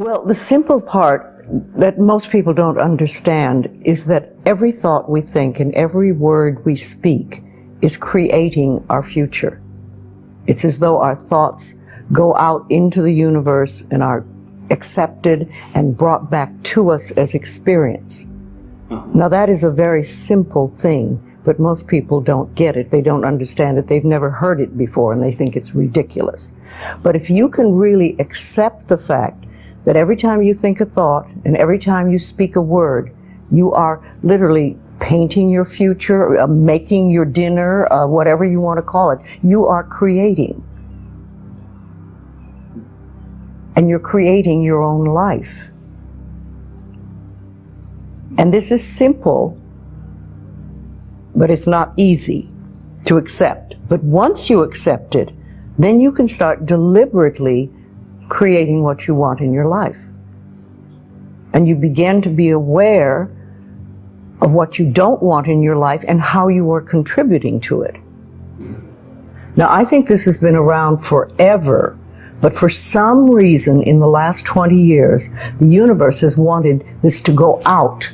Well, the simple part that most people don't understand is that every thought we think and every word we speak is creating our future. It's as though our thoughts go out into the universe and are accepted and brought back to us as experience. Now that is a very simple thing, but most people don't get it. They don't understand it. They've never heard it before and they think it's ridiculous. But if you can really accept the fact that every time you think a thought and every time you speak a word, you are literally painting your future, making your dinner, whatever you want to call it. You are creating. And you're creating your own life. And this is simple, but it's not easy to accept. But once you accept it, then you can start deliberately creating what you want in your life. And you begin to be aware of what you don't want in your life and how you are contributing to it. Now, I think this has been around forever, but for some reason in the last 20 years, the universe has wanted this to go out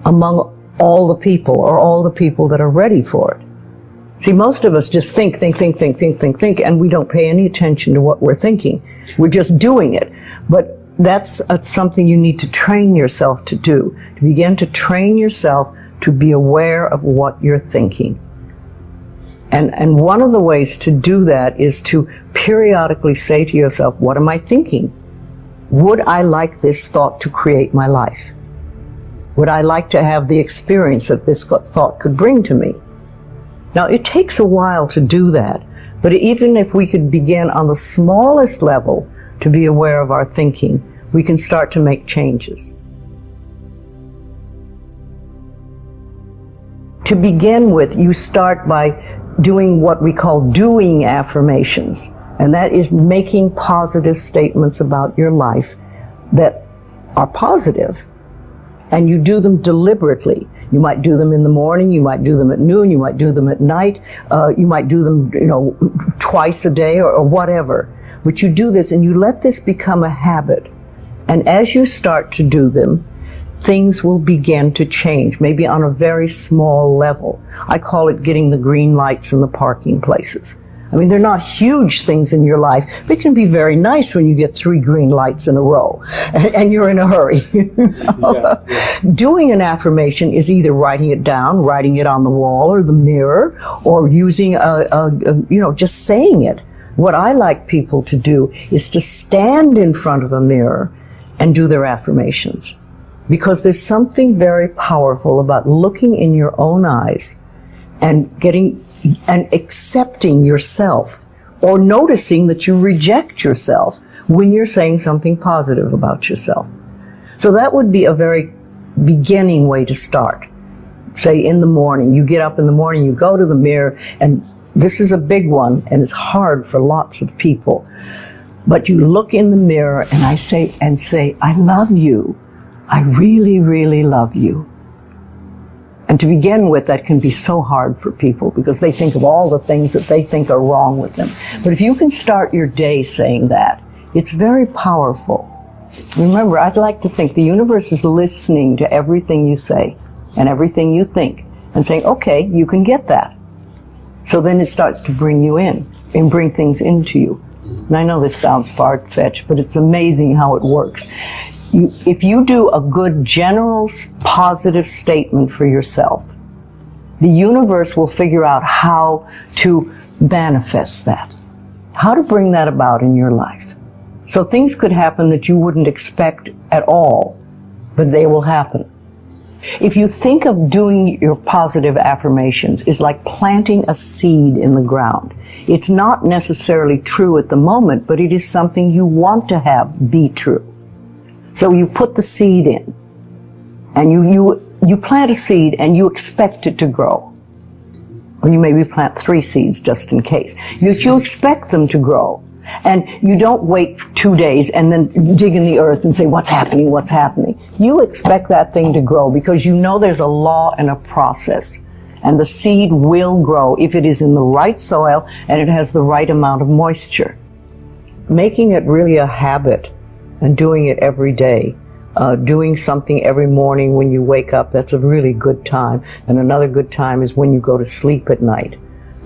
among all the people, or all the people that are ready for it. See, most of us just think, and we don't pay any attention to what we're thinking. We're just doing it. But that's something you need to train yourself to do, to begin to train yourself to be aware of what you're thinking. And one of the ways to do that is to periodically say to yourself, what am I thinking? Would I like this thought to create my life? Would I like to have the experience that this thought could bring to me? Now, it takes a while to do that, but even if we could begin on the smallest level to be aware of our thinking, we can start to make changes. To begin with, you start by doing what we call doing affirmations, and that is making positive statements about your life that are positive. And you do them deliberately. You might do them in the morning, you might do them at noon, you might do them at night, you might do them, twice a day or whatever. But you do this and you let this become a habit. And as you start to do them, things will begin to change, maybe on a very small level. I call it getting the green lights in the parking places. I mean, they're not huge things in your life, but it can be very nice when you get 3 green lights in a row and you're in a hurry. Doing an affirmation is either writing it down, writing it on the wall or the mirror, or using just saying it. What I like people to do is to stand in front of a mirror and do their affirmations. Because there's something very powerful about looking in your own eyes and accepting yourself, or noticing that you reject yourself when you're saying something positive about yourself. So that would be a very beginning way to start. Say in the morning, you get up in the morning, you go to the mirror, and this is a big one, and it's hard for lots of people. But you look in the mirror and I say, I love you. I really, really love you. And to begin with, that can be so hard for people because they think of all the things that they think are wrong with them. But if you can start your day saying that, it's very powerful. Remember, I'd like to think the universe is listening to everything you say and everything you think and saying, okay, you can get that. So then it starts to bring you in and bring things into you. And I know this sounds far-fetched, but it's amazing how it works. If you do a good general positive statement for yourself, the universe will figure out how to manifest that, how to bring that about in your life. So things could happen that you wouldn't expect at all, but they will happen. If you think of doing your positive affirmations is like planting a seed in the ground. It's not necessarily true at the moment, but it is something you want to have be true. So you put the seed in, and you plant a seed and you expect it to grow. Or you maybe plant 3 seeds just in case. You expect them to grow. And you don't wait 2 days and then dig in the earth and say, what's happening, what's happening? You expect that thing to grow because you know there's a law and a process. And the seed will grow if it is in the right soil and it has the right amount of moisture. Making it really a habit and doing it every day. Doing something every morning when you wake up, that's a really good time. And another good time is when you go to sleep at night.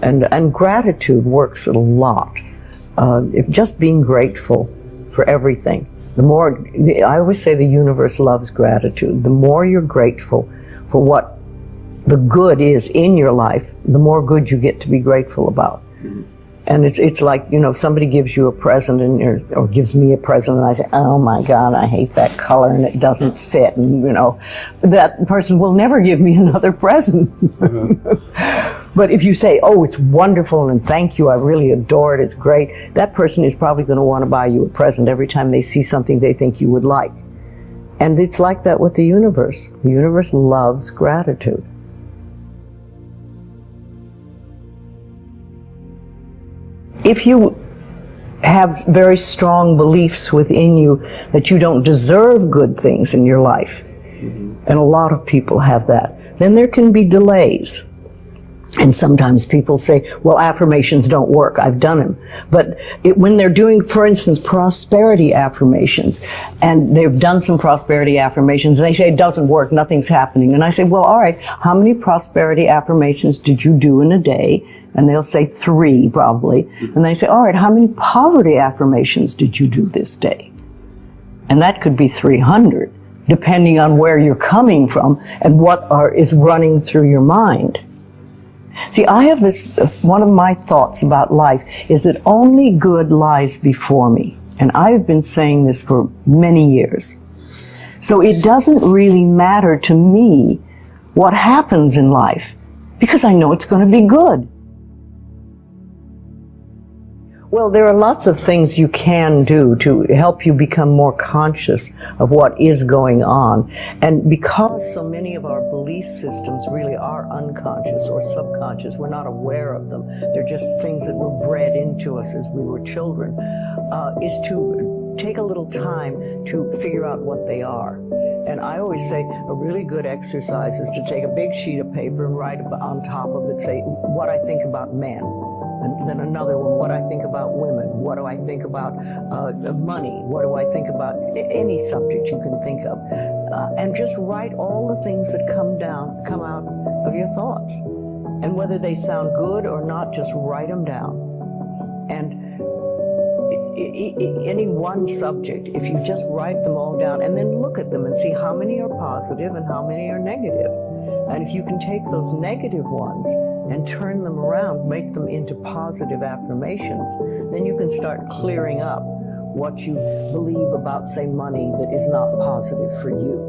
And gratitude works a lot. If just being grateful for everything. The more, I always say the universe loves gratitude. The more you're grateful for what the good is in your life, the more good you get to be grateful about. And it's like, you know, if somebody gives you a present or gives me a present and I say, oh my God, I hate that color and it doesn't fit, and you know, that person will never give me another present. But if you say, oh, it's wonderful and thank you, I really adore it, it's great, that person is probably going to want to buy you a present every time they see something they think you would like. And it's like that with the universe. The universe loves gratitude. If you have very strong beliefs within you that you don't deserve good things in your life, and a lot of people have that, then there can be delays. And sometimes people say, well, affirmations don't work, I've done them. But when they're doing, for instance, prosperity affirmations, and they've done some prosperity affirmations, and they say it doesn't work, nothing's happening. And I say, well, all right, how many prosperity affirmations did you do in a day? And they'll say 3, probably. And they say, all right, how many poverty affirmations did you do this day? And that could be 300, depending on where you're coming from and what is running through your mind. See, I have this, one of my thoughts about life is that only good lies before me. And I've been saying this for many years. So it doesn't really matter to me what happens in life, because I know it's going to be good. Well, there are lots of things you can do to help you become more conscious of what is going on. And because so many of our belief systems really are unconscious or subconscious, we're not aware of them. They're just things that were bred into us as we were children, is to take a little time to figure out what they are. And I always say a really good exercise is to take a big sheet of paper and write on top of it, say, what I think about men. And then another one, what I think about women, what do I think about money, what do I think about any subject you can think of. And just write all the things that come out of your thoughts. And whether they sound good or not, just write them down. And any one subject, if you just write them all down and then look at them and see how many are positive and how many are negative. And if you can take those negative ones and turn them around, make them into positive affirmations, then you can start clearing up what you believe about, say, money that is not positive for you,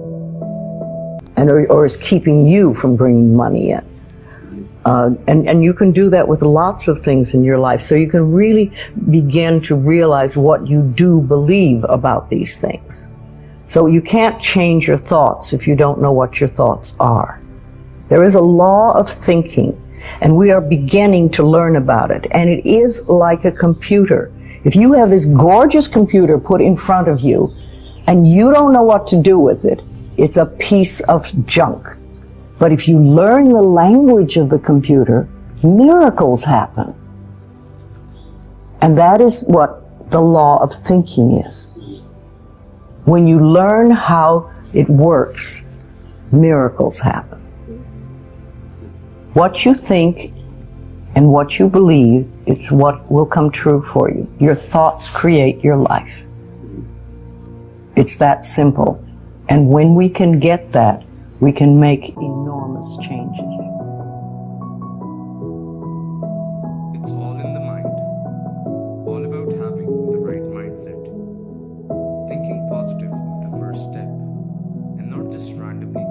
and or is keeping you from bringing money in. And you can do that with lots of things in your life, so you can really begin to realize what you do believe about these things. So you can't change your thoughts if you don't know what your thoughts are. There is a law of thinking, and we are beginning to learn about it. And it is like a computer. If you have this gorgeous computer put in front of you, and you don't know what to do with it, it's a piece of junk. But if you learn the language of the computer, miracles happen. And that is what the law of thinking is. When you learn how it works, miracles happen. What you think and what you believe, it's what will come true for you. Your thoughts create your life. It's that simple. And when we can get that, we can make enormous changes. It's all in the mind. All about having the right mindset. Thinking positive is the first step, and not just randomly